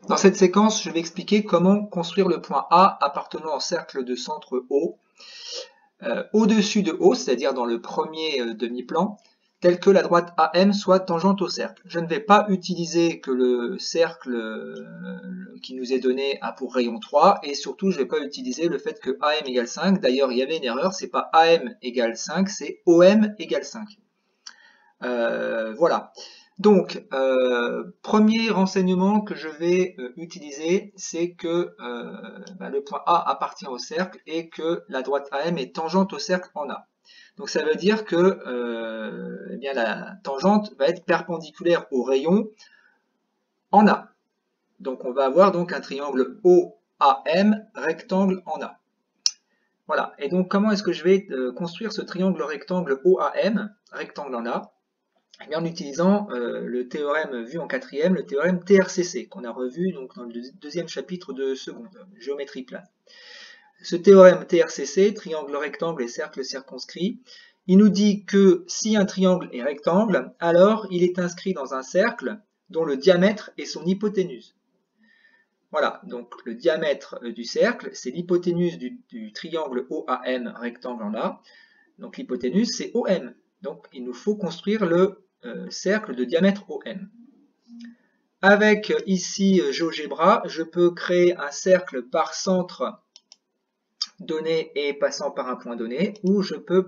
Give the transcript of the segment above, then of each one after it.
Dans cette séquence, je vais expliquer comment construire le point A appartenant au cercle de centre O, au-dessus de O, c'est-à-dire dans le premier demi-plan, tel que la droite AM soit tangente au cercle. Je ne vais pas utiliser que le cercle qui nous est donné a pour rayon 3, et surtout je ne vais pas utiliser le fait que AM égale 5. D'ailleurs, il y avait une erreur, c'est pas AM égale 5, c'est OM égale 5. Voilà. Donc, premier renseignement que je vais utiliser, c'est que le point A appartient au cercle et que la droite AM est tangente au cercle en A. Donc ça veut dire que eh bien, la tangente va être perpendiculaire au rayon en A. Donc on va avoir donc un triangle OAM rectangle en A. Voilà. Et donc comment est-ce que je vais construire ce triangle rectangle OAM rectangle en A? En utilisant le théorème vu en quatrième, le théorème TRCC, qu'on a revu donc, dans le deuxième chapitre de seconde, géométrie plane. Ce théorème TRCC, triangle rectangle et cercle circonscrit, il nous dit que si un triangle est rectangle, alors il est inscrit dans un cercle dont le diamètre est son hypoténuse. Voilà, donc le diamètre du cercle, c'est l'hypoténuse du triangle OAM rectangle en A. Donc l'hypoténuse, c'est OM. Donc il nous faut construire le cercle de diamètre OM. Avec ici GeoGebra, je peux créer un cercle par centre donné et passant par un point donné, ou je peux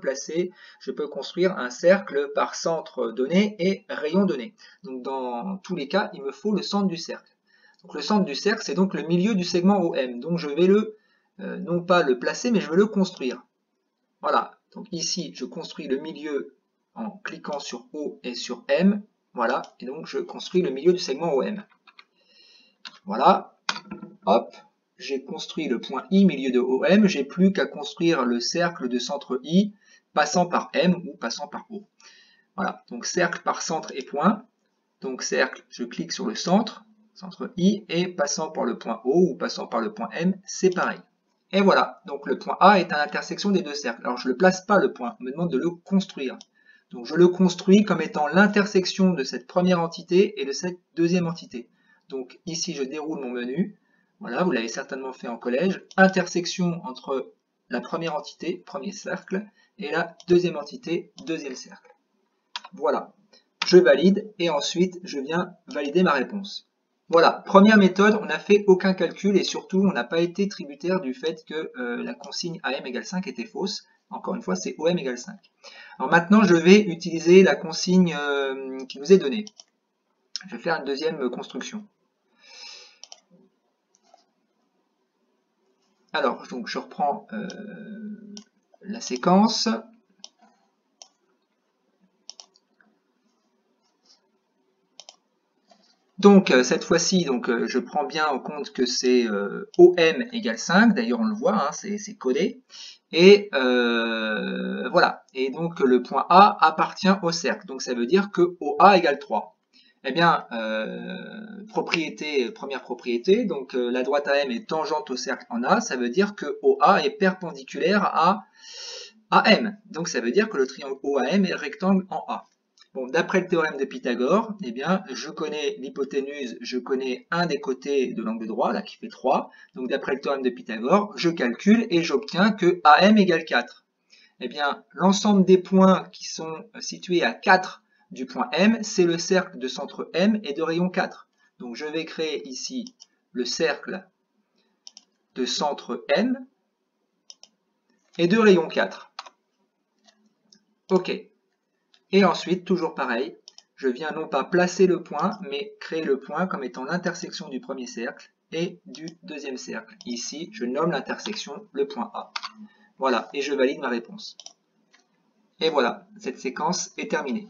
construire un cercle par centre donné et rayon donné. Donc dans tous les cas, il me faut le centre du cercle. Donc le centre du cercle, c'est donc le milieu du segment OM. Donc je vais non pas le placer, mais je vais le construire. Voilà, donc ici, je construis le milieu en cliquant sur O et sur M. Voilà, et donc je construis le milieu du segment OM. Voilà, hop, j'ai construit le point I, milieu de OM. J'ai plus qu'à construire le cercle de centre I, passant par M ou passant par O. Voilà, donc cercle par centre et point. Donc cercle, je clique sur le centre I, et passant par le point O ou passant par le point M, c'est pareil. Et voilà, donc le point A est à l'intersection des deux cercles. Alors je ne le place pas le point, on me demande de le construire. Donc je le construis comme étant l'intersection de cette première entité et de cette deuxième entité. Donc ici je déroule mon menu, voilà, vous l'avez certainement fait en collège, intersection entre la première entité, premier cercle, et la deuxième entité, deuxième cercle. Voilà, je valide et ensuite je viens valider ma réponse. Voilà, première méthode, on n'a fait aucun calcul et surtout on n'a pas été tributaire du fait que la consigne AM égale 5 était fausse. Encore une fois, c'est OM égale 5. Alors maintenant, je vais utiliser la consigne qui nous est donnée. Je vais faire une deuxième construction. Alors, donc je reprends la séquence. Donc cette fois-ci, je prends bien en compte que c'est OM égale 5, d'ailleurs on le voit, hein, c'est codé. Et voilà, et donc le point A appartient au cercle, donc ça veut dire que OA égale 3. Eh bien, première propriété, donc la droite AM est tangente au cercle en A, ça veut dire que OA est perpendiculaire à AM, donc ça veut dire que le triangle OAM est rectangle en A. Bon, d'après le théorème de Pythagore, eh bien, je connais l'hypoténuse, je connais un des côtés de l'angle droit, là, qui fait 3. Donc, d'après le théorème de Pythagore, je calcule et j'obtiens que AM égale 4. Eh bien, l'ensemble des points qui sont situés à 4 du point M, c'est le cercle de centre M et de rayon 4. Donc, je vais créer ici le cercle de centre M et de rayon 4. OK. Et ensuite, toujours pareil, je viens non pas placer le point, mais créer le point comme étant l'intersection du premier cercle et du deuxième cercle. Ici, je nomme l'intersection le point A. Voilà, et je valide ma réponse. Et voilà, cette séquence est terminée.